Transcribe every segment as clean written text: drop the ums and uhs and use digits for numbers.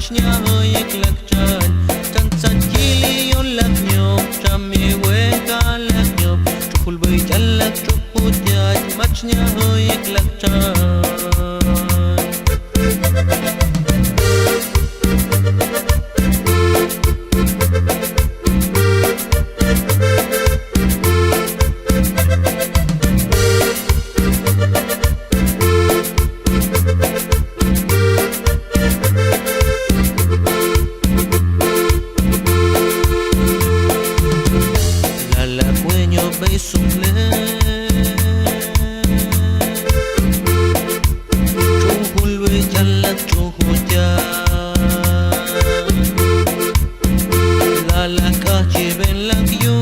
machnya hoyek lakchan tan san kili yon laknyop chami weka laknyop chukul bay jalak chukut yaj machnya hoyek lakchan bay sumle chuhul we jalak chuhutya lala ka chiben lagyo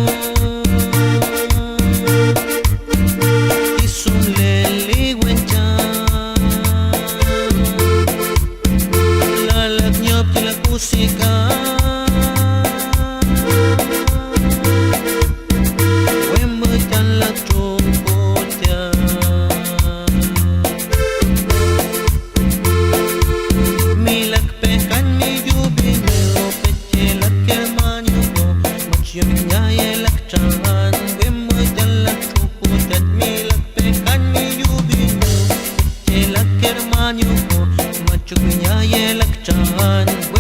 isumle liwencha lalak nyop tilak musika Hermano, macho que ya y el achan